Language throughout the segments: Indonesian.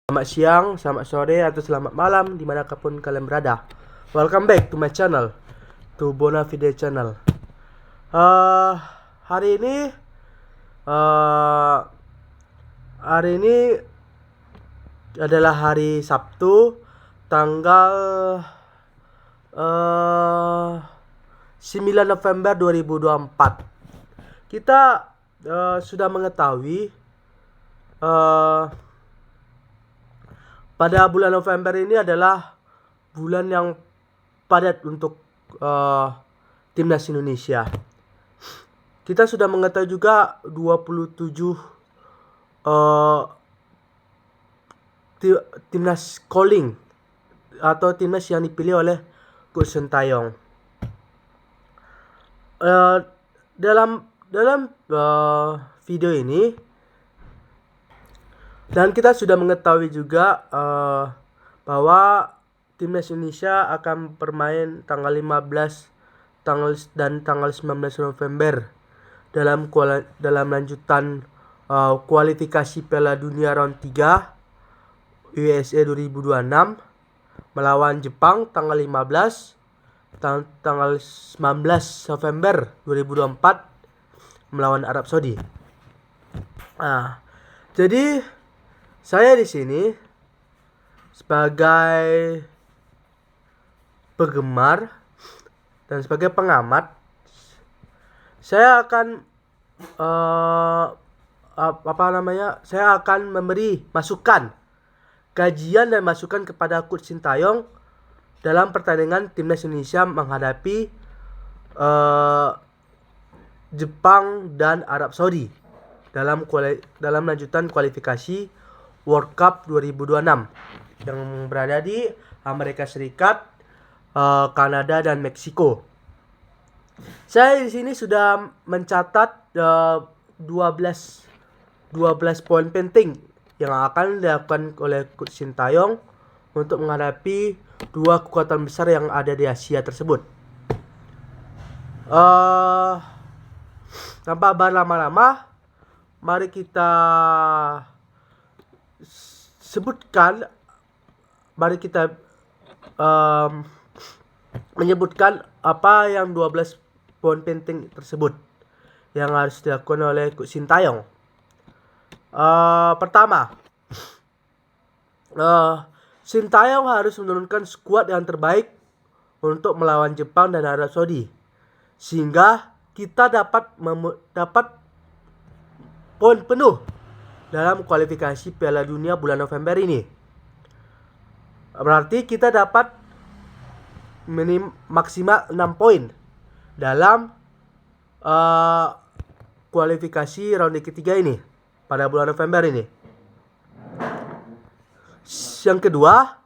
Selamat siang, selamat sore, atau selamat malam dimanapun kalian berada. Welcome back to my channel, to Bona Fide Channel. Hari ini uh, hari ini adalah hari Sabtu, tanggal 9 November 2024. Kita sudah mengetahui pada bulan November ini adalah bulan yang padat untuk timnas Indonesia. Kita sudah mengetahui juga 27 timnas calling atau timnas yang dipilih oleh Coach Sintayong. Dalam video ini, dan kita sudah mengetahui juga bahwa timnas Indonesia akan bermain tanggal 15 dan tanggal 19 November dalam lanjutan kualifikasi Piala Dunia round 3 USA 2026 melawan Jepang tanggal 15 tanggal 19 November 2024 melawan Arab Saudi. Jadi saya di sini sebagai penggemar dan sebagai pengamat, saya akan saya akan memberi masukan, kajian dan masukan kepada Coach Sintayong dalam pertandingan timnas Indonesia menghadapi Jepang dan Arab Saudi dalam lanjutan kualifikasi World Cup 2026 yang berada di Amerika Serikat, Kanada dan Meksiko. Saya di sini sudah mencatat 12 poin penting yang akan dilakukan oleh Coach Sintayong untuk menghadapi dua kekuatan besar yang ada di Asia tersebut. Tanpa berlama-lama, mari kita menyebutkan apa yang 12 poin penting tersebut yang harus dilakukan oleh Coach Sintayong. Pertama, Sintayong harus menurunkan skuad yang terbaik untuk melawan Jepang dan Arab Saudi, sehingga kita dapat poin penuh dalam kualifikasi Piala Dunia bulan November ini. Berarti kita dapat maksimal 6 poin dalam kualifikasi ronde ketiga ini pada bulan November ini. Yang kedua,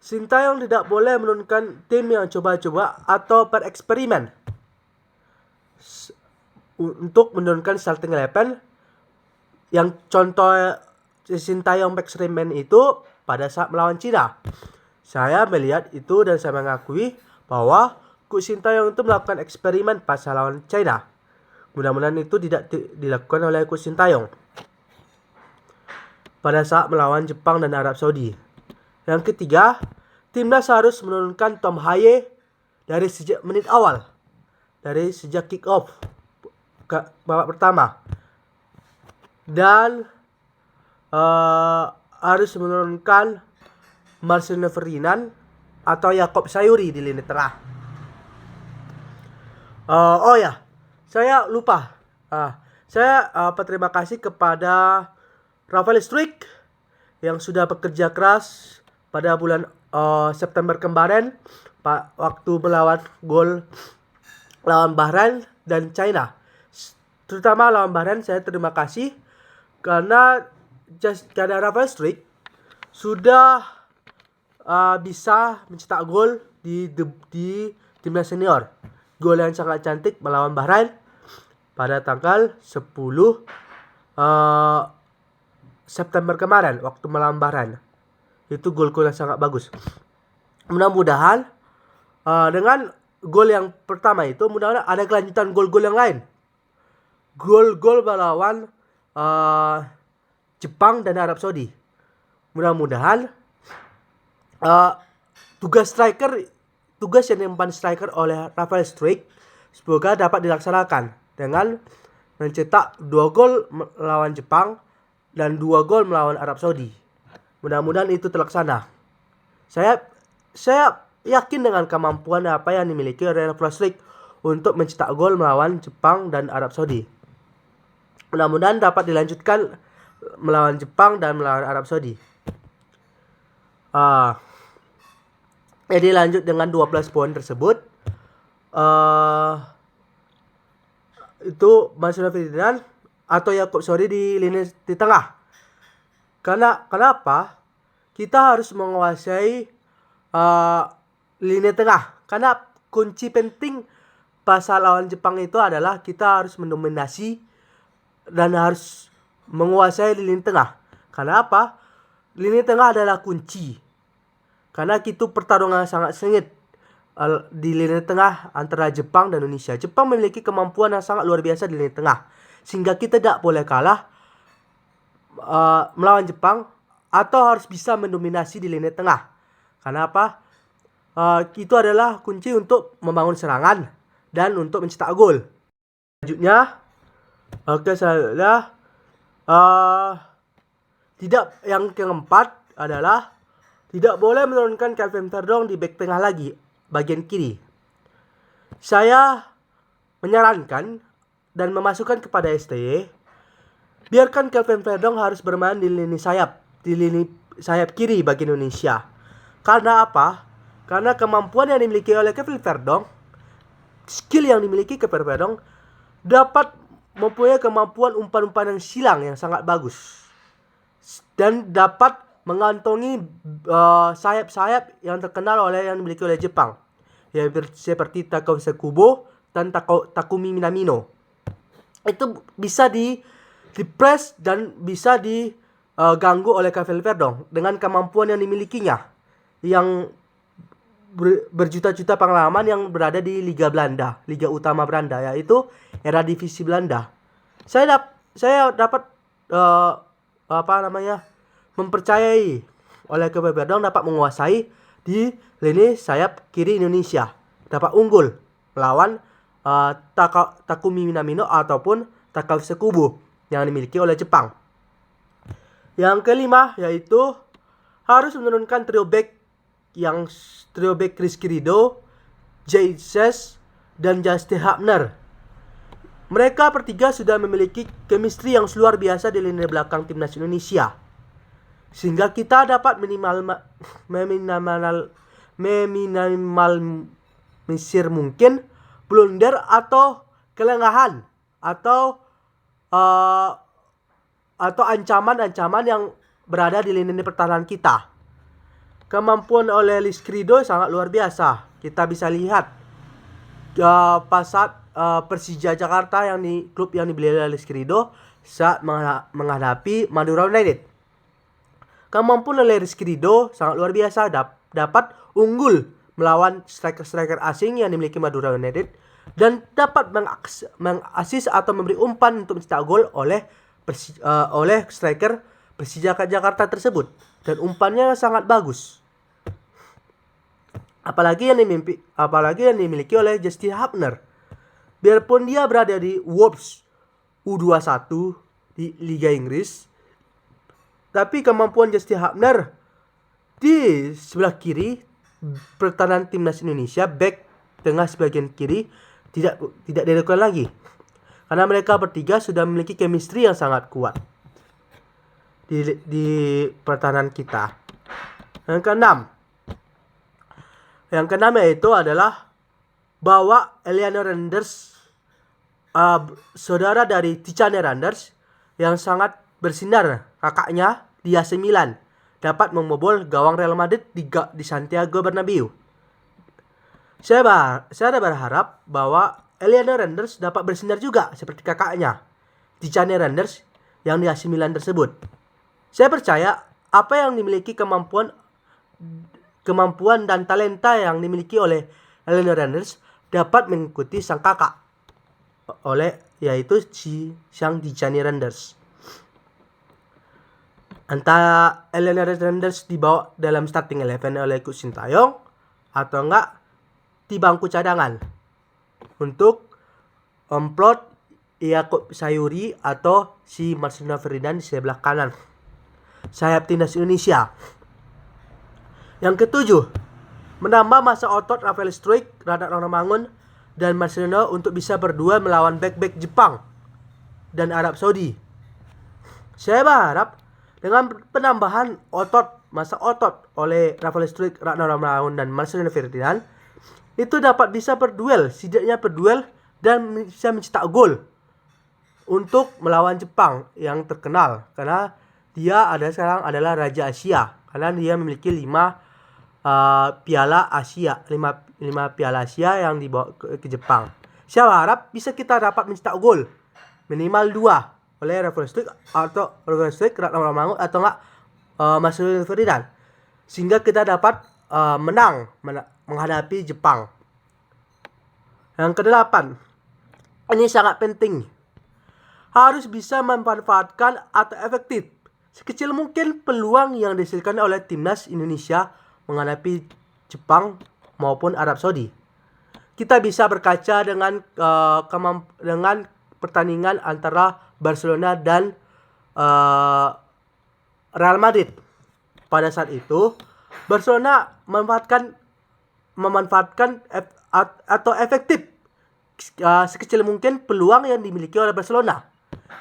Sintayong tidak boleh menurunkan tim yang coba-coba atau bereksperimen untuk menurunkan starting 11. Yang contoh Sintayong eksperimen itu pada saat melawan Cina. Saya melihat itu dan saya mengakui bahwa Coach Sintayong itu melakukan eksperimen pas lawan China. Mudah-mudahan itu tidak dilakukan oleh Coach Sintayong pada saat melawan Jepang dan Arab Saudi. Yang ketiga, timnas harus menurunkan Tom Haye dari sejak menit awal, dari sejak kick off babak pertama, dan harus menurunkan Marcelino Ferdinand atau Yaakob Sayuri di lini tengah. Saya lupa. Saya berterima kasih kepada Rafael Struijk yang sudah bekerja keras pada bulan September kemarin waktu melawan gol lawan Bahrain dan China. Terutama lawan Bahrain saya terima kasih karena Rafael Struijk sudah bisa mencetak gol di timnas senior. Gol yang sangat cantik melawan Bahrain pada tanggal 10 September kemarin waktu melawan Bahrain. Itu gol-gol yang sangat bagus. Mudah-mudahan dengan gol yang pertama itu mudah-mudahan ada kelanjutan gol-gol yang lain. Gol-gol melawan Jepang dan Arab Saudi. Mudah-mudahan tugas yang diemban striker oleh Rafael Struijk semoga dapat dilaksanakan dengan mencetak 2 gol melawan Jepang dan 2 gol melawan Arab Saudi. Mudah-mudahan itu terlaksana. Saya yakin dengan kemampuan apa yang dimiliki oleh Rafael Struijk untuk mencetak gol melawan Jepang dan Arab Saudi. Mudah-mudahan dapat dilanjutkan melawan Jepang dan melawan Arab Saudi. Jadi lanjut dengan 12 poin tersebut. Itu Mansur Ferdinand atau Yaakob Sory di lini di tengah. Kenapa? Kita harus menguasai lini tengah. Karena kunci penting pas lawan Jepang itu adalah kita harus mendominasi dan harus menguasai lini tengah. Karena apa? Lini tengah adalah kunci. Karena itu pertarungan sangat sengit di lini tengah antara Jepang dan Indonesia. Jepang memiliki kemampuan yang sangat luar biasa di lini tengah. Sehingga kita tidak boleh kalah melawan Jepang atau harus bisa mendominasi di lini tengah. Karena apa? Itu adalah kunci untuk membangun serangan dan untuk mencetak gol. Selanjutnya, yang keempat adalah tidak boleh menurunkan Kelvin Verdong di bek tengah lagi, bagian kiri. Saya menyarankan dan memasukkan kepada STY, biarkan Kelvin Verdong harus bermain di lini sayap kiri bagi Indonesia. Karena apa? Karena kemampuan yang dimiliki oleh Kelvin Verdong, skill yang dimiliki Kelvin Verdong dapat mempunyai kemampuan umpan-umpan yang silang yang sangat bagus dan dapat mengantongi sayap-sayap yang terkenal yang dimiliki oleh Jepang, yaitu seperti Takao Kubo dan Takumi Minamino. Itu bisa di press dan bisa diganggu oleh Kelvin Verdong dengan kemampuan yang dimilikinya, yang berjuta-juta pengalaman yang berada di Liga Belanda, Liga Utama Belanda, yaitu Eredivisie Belanda. Saya dapat mempercayai oleh Kelvin Verdong dapat menguasai di lini sayap kiri Indonesia, dapat unggul melawan Takumi Minamino ataupun Takao Kubo yang dimiliki oleh Jepang. Yang kelima yaitu harus menurunkan trio back Rizky Ridho, Jay Ses, dan Justin Hubner. Mereka bertiga sudah memiliki chemistry yang luar biasa di lini belakang timnas Indonesia. Sehingga kita dapat meminimalisir mungkin blunder atau kelengahan atau ancaman-ancaman yang berada di lini pertahanan kita. Kemampuan oleh Rizky Ridho sangat luar biasa. Kita bisa lihat pas saat Persija Jakarta klub yang dibeli oleh Rizky Ridho saat menghadapi Madura United. Kemampuan oleh Rizky Ridho sangat luar biasa, dapat unggul melawan striker-striker asing yang dimiliki Madura United dan dapat mengasis atau memberi umpan untuk mencetak gol oleh striker Persija Jakarta tersebut, dan umpannya sangat bagus. Apalagi yang dimiliki oleh Justin Hubner. Biarpun dia berada di Wolves U21 di Liga Inggris, tapi kemampuan Justin Hubner di sebelah kiri pertahanan timnas Indonesia, back tengah sebagian kiri tidak diragukan lagi. Karena mereka bertiga sudah memiliki chemistry yang sangat kuat di pertahanan kita. Yang keenam yaitu adalah bahwa Eliano Renders, saudara dari Tiziano Renders yang sangat bersinar, kakaknya di AC Milan, dapat membobol gawang Real Madrid di Santiago Bernabeu. Saya berharap bahwa Eliano Renders dapat bersinar juga seperti kakaknya, Tiziano Renders yang di AC Milan tersebut. Saya percaya apa yang dimiliki kemampuan dan talenta yang dimiliki oleh Eliano Renders dapat mengikuti sang kakak, yaitu sang Tiziano Renders. Antara Lionel Hernandez dibawa dalam starting 11 oleh Coach Sintayong atau enggak di bangku cadangan untuk Omplot Yaakob Sayuri atau si Marcelino Ferdinand di sebelah kanan sayap timnas Indonesia. Yang ketujuh, menambah masa otot Rafael Struijk, Radek Ranggamangun, dan Marcelino untuk bisa berdua melawan back-back Jepang dan Arab Saudi. Saya berharap dengan penambahan masa otot oleh Rafael Struijk, Radek Ranggamangun, dan Marcelino Ferdinand, itu dapat bisa setidaknya berduel dan bisa mencetak gol untuk melawan Jepang yang terkenal karena dia sekarang adalah Raja Asia karena dia memiliki 5 piala Asia, 5 piala Asia yang dibawa ke Jepang. Saya harap bisa kita dapat mencetak gol minimal 2 oleh Rafael Struijk atau Radek Ranggamangun atau enggak Marcelino Ferdinand sehingga kita dapat menang menghadapi Jepang. Yang kedelapan, ini sangat penting, harus bisa memanfaatkan atau efektif sekecil mungkin peluang yang dihasilkan oleh timnas Indonesia menghadapi Jepang maupun Arab Saudi. Kita bisa berkaca dengan pertandingan antara Barcelona dan Real Madrid. Pada saat itu Barcelona memanfaatkan atau efektif sekecil mungkin peluang yang dimiliki oleh Barcelona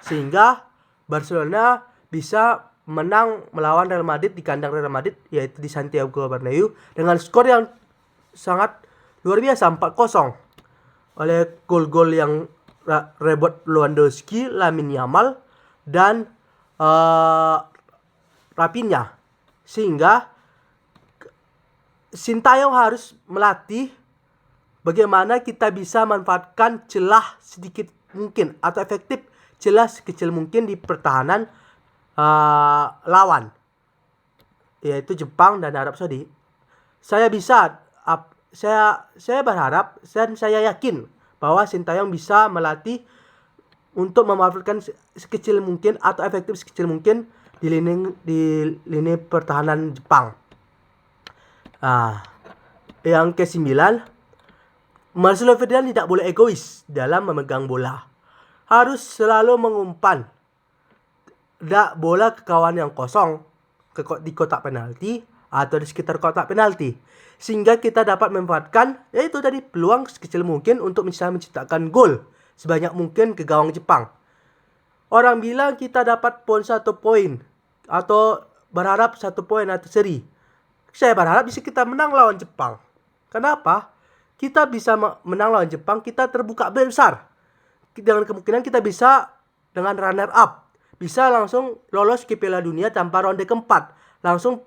sehingga Barcelona bisa menang melawan Real Madrid di kandang Real Madrid yaitu di Santiago Bernabeu dengan skor yang sangat luar biasa 4-0 oleh gol-gol yang Robert Lewandowski, Lamine Yamal, dan Rafinha. Sehingga Sintayong harus melatih bagaimana kita bisa manfaatkan celah sedikit mungkin atau efektif celah sekecil mungkin di pertahanan lawan yaitu Jepang dan Arab Saudi. Saya berharap dan saya yakin bahwa Sintayong bisa melatih untuk memanfaatkan sekecil mungkin atau efektif sekecil mungkin di lini pertahanan Jepang. Yang ke-9, Marcelo Ferdinand tidak boleh egois dalam memegang bola. Harus selalu mengumpan bola ke kawan yang kosong di kotak penalti atau di sekitar kotak penalti sehingga kita dapat memanfaatkan yaitu tadi peluang sekecil mungkin untuk bisa menciptakan gol sebanyak mungkin ke gawang Jepang. Orang bilang kita dapat 1 poin atau berharap 1 poin atau seri. Saya berharap bisa kita menang lawan Jepang. Kenapa? Kita bisa menang lawan Jepang, kita terbuka besar. Dengan kemungkinan kita bisa dengan runner up. Bisa langsung lolos ke Piala Dunia tanpa ronde keempat. Langsung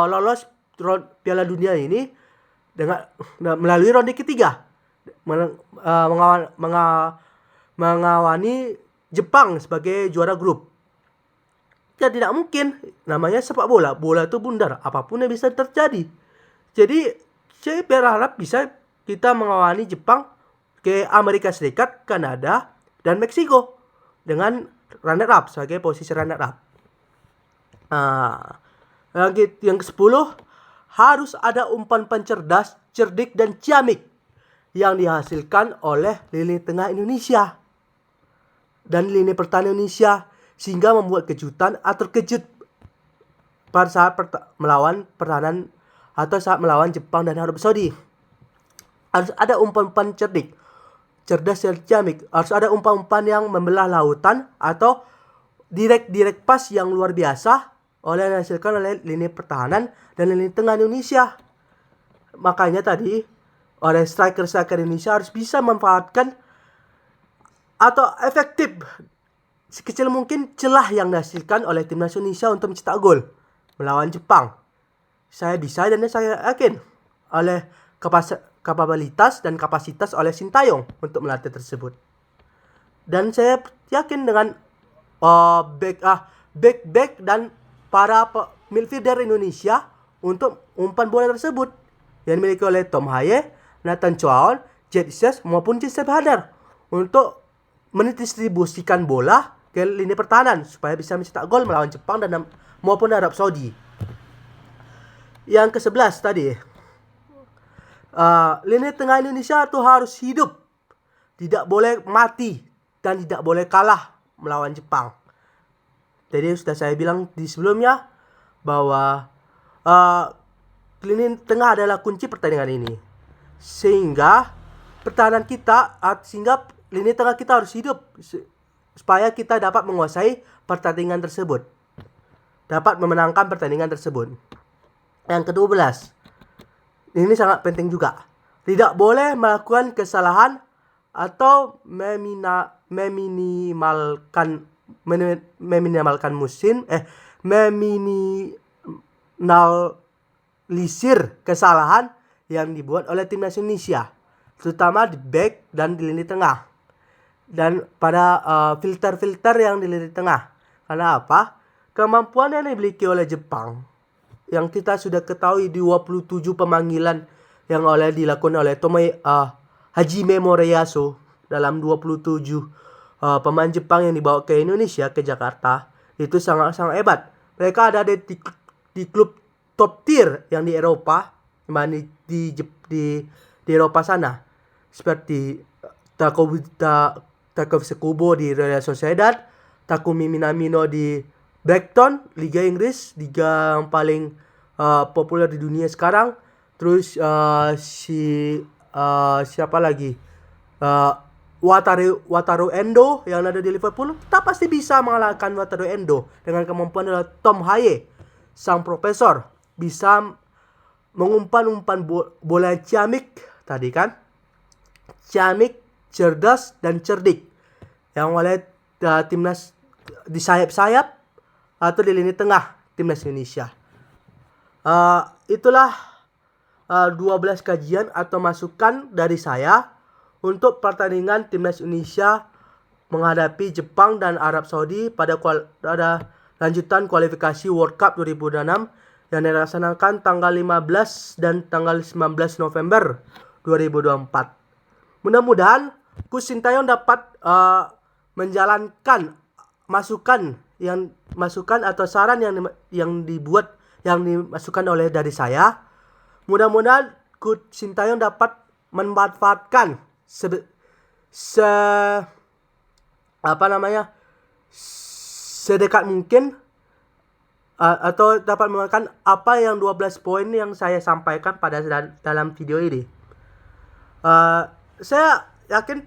lolos Piala Dunia ini dengan melalui ronde ketiga. Mengawani Jepang sebagai juara grup. Ya tidak mungkin, namanya sepak bola. Bola itu bundar, apapun yang bisa terjadi. Jadi saya berharap bisa kita mengawani Jepang ke Amerika Serikat, Kanada, dan Meksiko dengan runner up sebagai posisi runner up. Yang ke-10, harus ada umpan cerdas, cerdik, dan ciamik yang dihasilkan oleh lini tengah Indonesia dan lini pertahanan Indonesia sehingga membuat kejutan atau terkejut pada saat melawan pertahanan atau saat melawan Jepang dan Arab Saudi. Harus ada umpan-umpan cerdas dan ciamik. Harus ada umpan-umpan yang membelah lautan atau direct pass yang luar biasa dihasilkan oleh lini pertahanan dan lini tengah Indonesia. Makanya tadi oleh striker Indonesia harus bisa memanfaatkan atau efektif sekecil mungkin celah yang dihasilkan oleh timnas Indonesia untuk mencetak gol melawan Jepang. Saya bisa dan saya yakin oleh kapabilitas dan kapasitas oleh Sintayong untuk melatih tersebut. Dan saya yakin dengan back dan para midfielder Indonesia untuk umpan bola tersebut yang dimiliki oleh Tom Haye, Nathan Chow, Jet Ses maupun Jesse Hadar untuk mendistribusikan bola ke lini pertahanan supaya bisa mencetak gol melawan Jepang dan maupun Arab Saudi. Yang ke-11 tadi, lini tengah Indonesia itu harus hidup, tidak boleh mati, dan tidak boleh kalah melawan Jepang. Jadi sudah saya bilang di sebelumnya bahwa lini tengah adalah kunci pertandingan ini, sehingga pertahanan kita, sehingga lini tengah kita harus hidup supaya kita dapat menguasai pertandingan tersebut, dapat memenangkan pertandingan tersebut. Yang ke-12, ini sangat penting juga, tidak boleh melakukan kesalahan atau meminimalisir kesalahan yang dibuat oleh timnas Indonesia, terutama di back dan di lini tengah, dan pada filter-filter yang di lini tengah. Karena apa? Kemampuan yang dimiliki oleh Jepang, yang kita sudah ketahui 27 pemanggilan yang dilakukan oleh Hajime Moriyasu dalam 27 pemain Jepang yang dibawa ke Indonesia, ke Jakarta, itu sangat-sangat hebat. Mereka ada di klub top tier yang di Eropa, di Eropa sana, seperti Takeuchi Kubo di Real Sociedad, Takumi Minamino di Brighton, Liga Inggris, liga yang paling populer di dunia sekarang. Terus siapa lagi? Wataru Endo yang ada di Liverpool. Kita pasti bisa mengalahkan Wataru Endo dengan kemampuan adalah Tom Haye, sang profesor, bisa mengumpan bola ciamik tadi kan. Ciamik, cerdas, dan cerdik yang oleh timnas di sayap-sayap atau di lini tengah timnas Indonesia. Itulah 12 kajian atau masukan dari saya untuk pertandingan timnas Indonesia menghadapi Jepang dan Arab Saudi pada lanjutan kualifikasi World Cup 2026 yang dilaksanakan tanggal 15 dan tanggal 19 November 2024. Mudah-mudahan Coach Sintayong dapat menjalankan masukan atau saran yang dimasukkan oleh dari saya. Mudah-mudahan Coach Sintayong dapat memanfaatkan sedekat mungkin atau dapat menggunakan apa yang 12 poin yang saya sampaikan dalam video ini. Saya yakin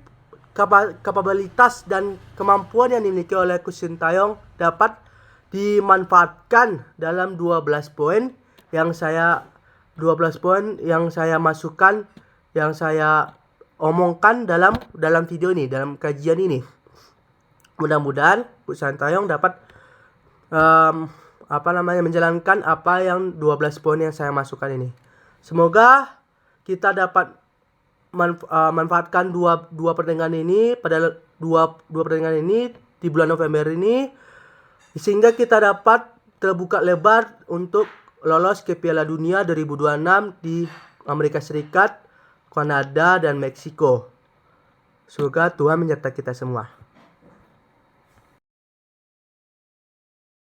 kapabilitas dan kemampuan yang dimiliki oleh Coach Sintayong dapat dimanfaatkan dalam 12 poin yang saya masukkan, yang saya omongkan dalam video ini, dalam kajian ini. Mudah-mudahan Coach Sintayong dapat menjalankan apa yang 12 poin yang saya masukkan ini. Semoga kita dapat manfaatkan dua pertandingan ini pada dua pertandingan ini di bulan November ini, sehingga kita dapat terbuka lebar untuk lolos ke Piala Dunia 2026 di Amerika Serikat, Kanada, dan Meksiko. Semoga Tuhan menyertai kita semua.